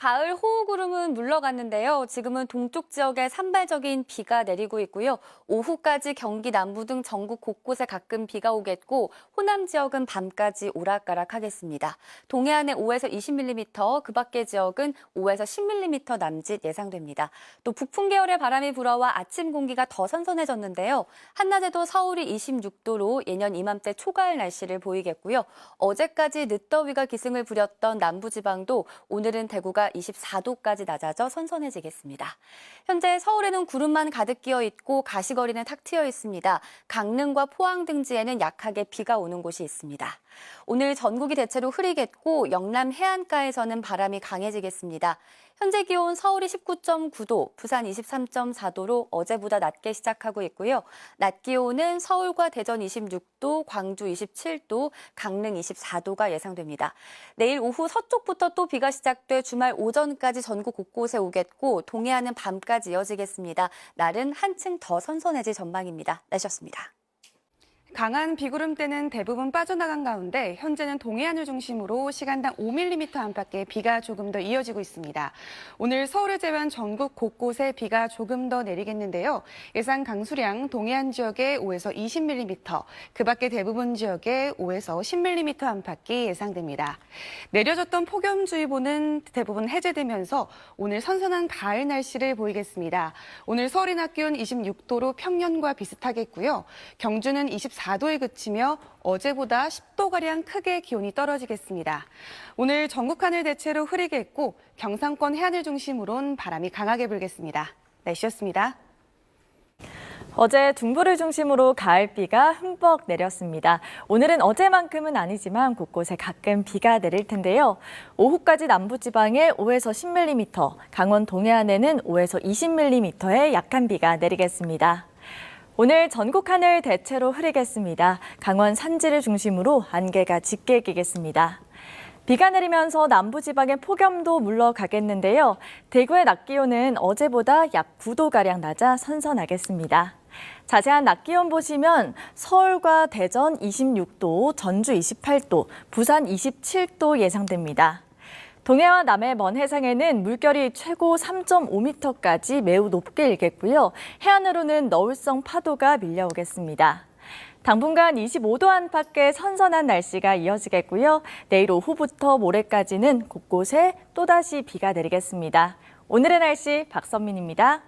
가을 호우구름은 물러갔는데요. 지금은 동쪽 지역에 산발적인 비가 내리고 있고요. 오후까지 경기 남부 등 전국 곳곳에 가끔 비가 오겠고 호남 지역은 밤까지 오락가락하겠습니다. 동해안에 5에서 20mm, 그 밖의 지역은 5에서 10mm 남짓 예상됩니다. 또 북풍 계열의 바람이 불어와 아침 공기가 더 선선해졌는데요. 한낮에도 서울이 26도로 예년 이맘때 초가을 날씨를 보이겠고요. 어제까지 늦더위가 기승을 부렸던 남부지방도 오늘은 대구가 24도까지 낮아져 선선해지겠습니다. 현재 서울에는 구름만 가득 끼어 있고 가시거리는 탁 트여 있습니다. 강릉과 포항 등지에는 약하게 비가 오는 곳이 있습니다. 오늘 전국이 대체로 흐리겠고 영남 해안가에서는 바람이 강해지겠습니다. 현재 기온 서울이 19.9도, 부산 23.4도로 어제보다 낮게 시작하고 있고요. 낮 기온은 서울과 대전 26도, 광주 27도, 강릉 24도가 예상됩니다. 내일 오후 서쪽부터 또 비가 시작돼 주말 오전까지 전국 곳곳에 오겠고 동해안은 밤까지 이어지겠습니다. 날은 한층 더 선선해질 전망입니다. 날씨였습니다. 강한 비구름대는 대부분 빠져나간 가운데 현재는 동해안을 중심으로 시간당 5mm 안팎의 비가 조금 더 이어지고 있습니다. 오늘 서울을 제외한 전국 곳곳에 비가 조금 더 내리겠는데요. 예상 강수량 동해안 지역에 5에서 20mm, 그 밖에 대부분 지역에 5에서 10mm 안팎이 예상됩니다. 내려졌던 폭염주의보는 대부분 해제되면서 오늘 선선한 가을 날씨를 보이겠습니다. 오늘 서울의 낮 기온 26도로 평년과 비슷하겠고요. 경주는 24도에 그치며 어제보다 10도가량 크게 기온이 떨어지겠습니다. 오늘 전국 하늘 대체로 흐리겠고 경상권 해안을 중심으로는 바람이 강하게 불겠습니다. 날씨였습니다. 어제 중부를 중심으로 가을비가 흠뻑 내렸습니다. 오늘은 어제만큼은 아니지만 곳곳에 가끔 비가 내릴 텐데요. 오후까지 남부지방에 5에서 10mm, 강원 동해안에는 5에서 20mm의 약한 비가 내리겠습니다. 오늘 전국 하늘 대체로 흐리겠습니다. 강원 산지를 중심으로 안개가 짙게 끼겠습니다. 비가 내리면서 남부지방의 폭염도 물러가겠는데요. 대구의 낮 기온은 어제보다 약 9도가량 낮아 선선하겠습니다. 자세한 낮 기온 보시면 서울과 대전 26도, 전주 28도, 부산 27도 예상됩니다. 동해와 남해 먼 해상에는 물결이 최고 3.5m까지 매우 높게 일겠고요. 해안으로는 너울성 파도가 밀려오겠습니다. 당분간 25도 안팎의 선선한 날씨가 이어지겠고요. 내일 오후부터 모레까지는 곳곳에 또다시 비가 내리겠습니다. 오늘의 날씨 박선민입니다.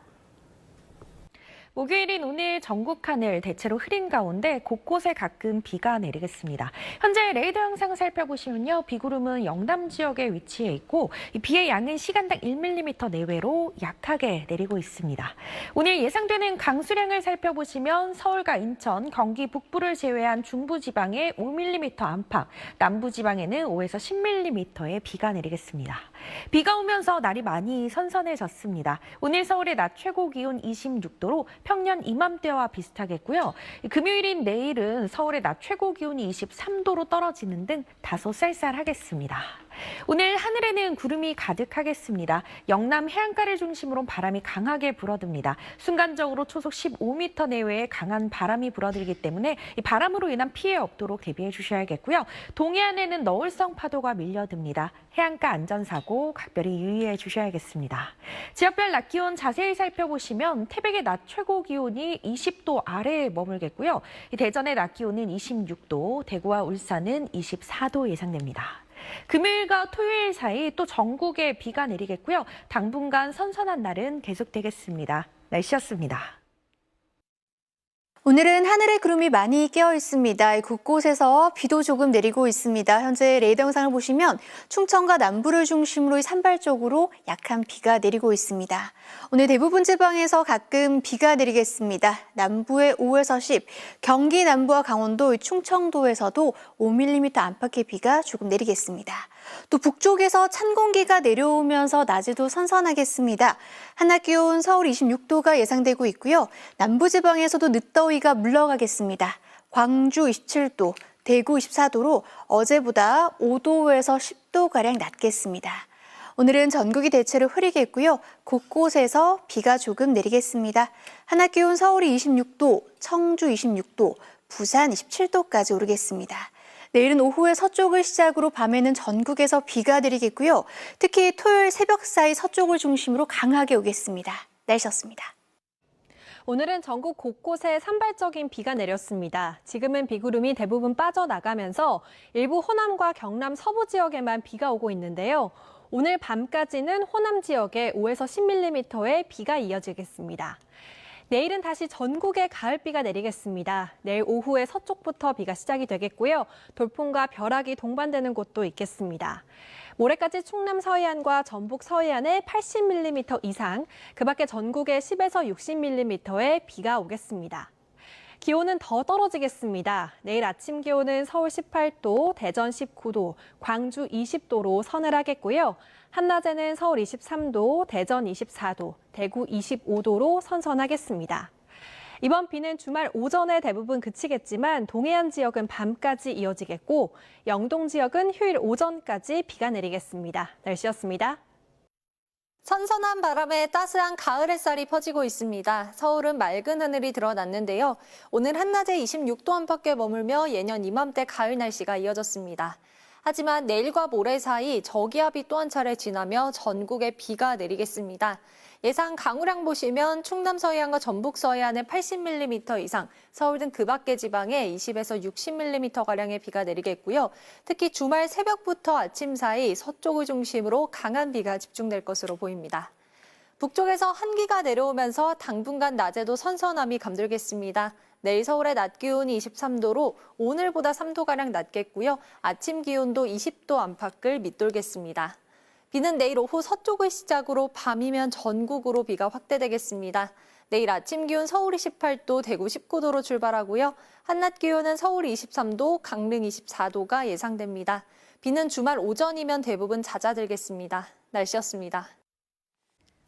목요일인 오늘 전국 하늘 대체로 흐린 가운데 곳곳에 가끔 비가 내리겠습니다. 현재 레이더 영상 살펴보시면요. 비구름은 영남 지역에 위치해 있고 이 비의 양은 시간당 1mm 내외로 약하게 내리고 있습니다. 오늘 예상되는 강수량을 살펴보시면 서울과 인천, 경기 북부를 제외한 중부지방에 5mm 안팎, 남부지방에는 5에서 10mm의 비가 내리겠습니다. 비가 오면서 날이 많이 선선해졌습니다. 오늘 서울의 낮 최고 기온 26도로 평년 이맘때와 비슷하겠고요. 금요일인 내일은 서울의 낮 최고 기온이 23도로 떨어지는 등 다소 쌀쌀하겠습니다. 오늘 하늘에는 구름이 가득하겠습니다. 영남 해안가를 중심으로 바람이 강하게 불어듭니다. 순간적으로 초속 15m 내외의 강한 바람이 불어들기 때문에 이 바람으로 인한 피해 없도록 대비해 주셔야겠고요. 동해안에는 너울성 파도가 밀려듭니다. 해안가 안전사고 각별히 유의해 주셔야겠습니다. 지역별 낮 기온 자세히 살펴보시면 태백의 낮 최고 기온이 20도 아래에 머물겠고요. 대전의 낮 기온은 26도, 대구와 울산은 24도 예상됩니다. 금요일과 토요일 사이 또 전국에 비가 내리겠고요. 당분간 선선한 날은 계속되겠습니다. 날씨였습니다. 오늘은 하늘에 구름이 많이 끼어 있습니다. 곳곳에서 비도 조금 내리고 있습니다. 현재 레이더 영상을 보시면 충청과 남부를 중심으로 산발적으로 약한 비가 내리고 있습니다. 오늘 대부분 지방에서 가끔 비가 내리겠습니다. 남부에 5에서 10, 경기 남부와 강원도, 충청도에서도 5mm 안팎의 비가 조금 내리겠습니다. 또 북쪽에서 찬 공기가 내려오면서 낮에도 선선하겠습니다. 한낮 기온 서울 26도가 예상되고 있고요. 남부지방에서도 늦더위가 물러가겠습니다. 광주 27도, 대구 24도로 어제보다 5도에서 10도가량 낮겠습니다. 오늘은 전국이 대체로 흐리겠고요. 곳곳에서 비가 조금 내리겠습니다. 한낮 기온 서울이 26도, 청주 26도, 부산 27도까지 오르겠습니다. 내일은 오후에 서쪽을 시작으로 밤에는 전국에서 비가 내리겠고요. 특히 토요일 새벽 사이 서쪽을 중심으로 강하게 오겠습니다. 날씨였습니다. 오늘은 전국 곳곳에 산발적인 비가 내렸습니다. 지금은 비구름이 대부분 빠져나가면서 일부 호남과 경남 서부 지역에만 비가 오고 있는데요. 오늘 밤까지는 호남 지역에 5에서 10mm의 비가 이어지겠습니다. 내일은 다시 전국에 가을비가 내리겠습니다. 내일 오후에 서쪽부터 비가 시작이 되겠고요. 돌풍과 벼락이 동반되는 곳도 있겠습니다. 모레까지 충남 서해안과 전북 서해안에 80mm 이상, 그 밖에 전국에 10에서 60mm의 비가 오겠습니다. 기온은 더 떨어지겠습니다. 내일 아침 기온은 서울 18도, 대전 19도, 광주 20도로 서늘하겠고요. 한낮에는 서울 23도, 대전 24도, 대구 25도로 선선하겠습니다. 이번 비는 주말 오전에 대부분 그치겠지만 동해안 지역은 밤까지 이어지겠고 영동 지역은 휴일 오전까지 비가 내리겠습니다. 날씨였습니다. 선선한 바람에 따스한 가을 햇살이 퍼지고 있습니다. 서울은 맑은 하늘이 드러났는데요. 오늘 한낮에 26도 안팎에 머물며 예년 이맘때 가을 날씨가 이어졌습니다. 하지만 내일과 모레 사이 저기압이 또 한 차례 지나며 전국에 비가 내리겠습니다. 예상 강우량 보시면 충남 서해안과 전북 서해안에 80mm 이상, 서울 등 그 밖의 지방에 20에서 60mm가량의 비가 내리겠고요. 특히 주말 새벽부터 아침 사이 서쪽을 중심으로 강한 비가 집중될 것으로 보입니다. 북쪽에서 한기가 내려오면서 당분간 낮에도 선선함이 감돌겠습니다. 내일 서울의 낮 기온이 23도로 오늘보다 3도가량 낮겠고요. 아침 기온도 20도 안팎을 밑돌겠습니다. 비는 내일 오후 서쪽을 시작으로 밤이면 전국으로 비가 확대되겠습니다. 내일 아침 기온 서울이 18도, 대구 19도로 출발하고요. 한낮 기온은 서울이 23도, 강릉 24도가 예상됩니다. 비는 주말 오전이면 대부분 잦아들겠습니다. 날씨였습니다.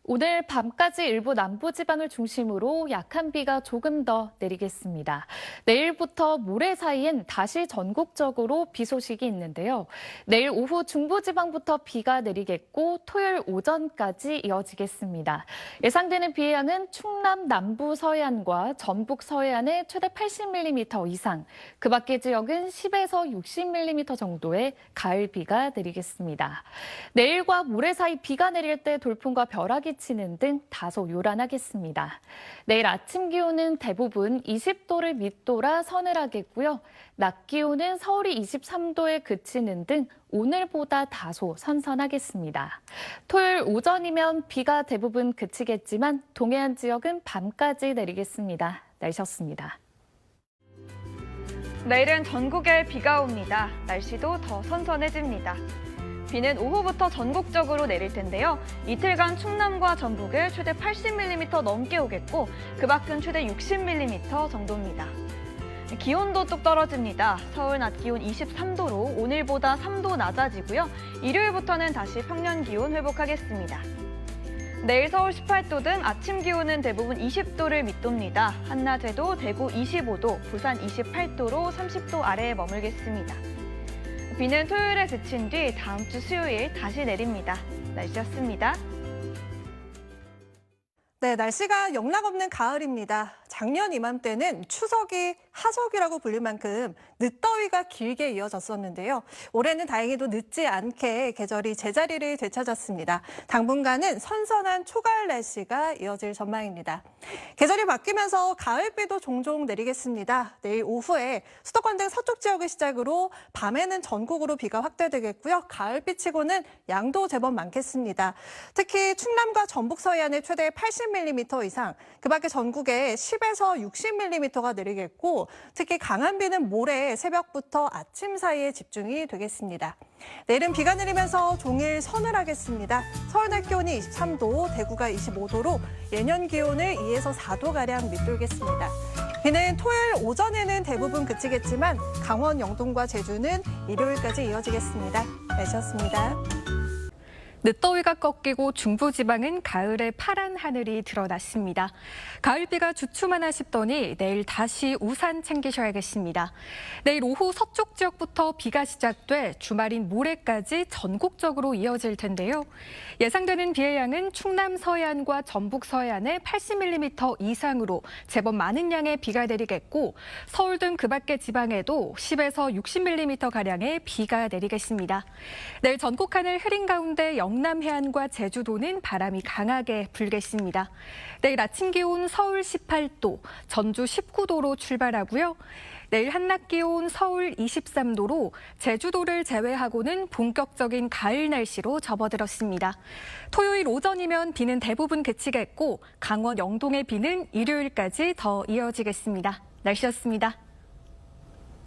오늘 밤까지 일부 남부지방을 중심으로 약한 비가 조금 더 내리겠습니다. 내일부터 모레 사이엔 다시 전국적으로 비 소식이 있는데요. 내일 오후 중부지방부터 비가 내리겠고 토요일 오전까지 이어지겠습니다. 예상되는 비의 양은 충남 남부 서해안과 전북 서해안에 최대 80mm 이상, 그 밖의 지역은 10에서 60mm 정도의 가을비가 내리겠습니다. 내일과 모레 사이 비가 내릴 때 돌풍과 벼락이 치는 등 다소 요란하겠습니다. 내일 아침 기온은 대부분 20도를 밑돌아 서늘하겠고요. 낮 기온은 서울이 23도에 그치는 등 오늘보다 다소 선선하겠습니다. 토요일 오전이면 비가 대부분 그치겠지만 동해안 지역은 밤까지 내리겠습니다. 날씨였습니다. 내일은 전국에 비가 옵니다. 날씨도 더 선선해집니다. 비는 오후부터 전국적으로 내릴 텐데요. 이틀간 충남과 전북에 최대 80mm 넘게 오겠고 그 밖은 최대 60mm 정도입니다. 기온도 뚝 떨어집니다. 서울 낮 기온 23도로 오늘보다 3도 낮아지고요. 일요일부터는 다시 평년 기온 회복하겠습니다. 내일 서울 18도 등 아침 기온은 대부분 20도를 밑돕니다. 한낮에도 대구 25도, 부산 28도로 30도 아래에 머물겠습니다. 비는 토요일에 그친 뒤 다음 주 수요일 다시 내립니다. 날씨였습니다. 네, 날씨가 영락없는 가을입니다. 작년 이맘때는 추석이 하석이라고 불릴 만큼 늦더위가 길게 이어졌었는데요. 올해는 다행히도 늦지 않게 계절이 제자리를 되찾았습니다. 당분간은 선선한 초가을 날씨가 이어질 전망입니다. 계절이 바뀌면서 가을비도 종종 내리겠습니다. 내일 오후에 수도권 등 서쪽 지역을 시작으로 밤에는 전국으로 비가 확대되겠고요. 가을비치고는 양도 제법 많겠습니다. 특히 충남과 전북 서해안에 최대 80mm 이상, 그 밖에 전국에 10에서 60mm가 내리겠고 특히 강한 비는 모레 새벽부터 아침 사이에 집중이 되겠습니다. 내일은 비가 내리면서 종일 서늘하겠습니다. 서울 낮 기온이 23도, 대구가 25도로 예년 기온을 2에서 4도가량 밑돌겠습니다. 비는 토요일 오전에는 대부분 그치겠지만 강원, 영동과 제주는 일요일까지 이어지겠습니다. 날씨였습니다. 늦더위가 꺾이고 중부지방은 가을의 파란 하늘이 드러났습니다. 가을비가 주춤하나 싶더니 내일 다시 우산 챙기셔야겠습니다. 내일 오후 서쪽 지역부터 비가 시작돼 주말인 모레까지 전국적으로 이어질 텐데요. 예상되는 비의 양은 충남 서해안과 전북 서해안에 80mm 이상으로 제법 많은 양의 비가 내리겠고 서울 등 그 밖의 지방에도 10에서 60mm가량의 비가 내리겠습니다. 내일 전국 하늘 흐린 가운데 영남 해안과 제주도는 바람이 강하게 불겠습니다. 내일 아침 기온 서울 18도, 전주 19도로 출발하고요. 내일 한낮 기온 서울 23도로 제주도를 제외하고는 본격적인 가을 날씨로 접어들었습니다. 토요일 오전이면 비는 대부분 그치겠고 강원 영동의 비는 일요일까지 더 이어지겠습니다. 날씨였습니다.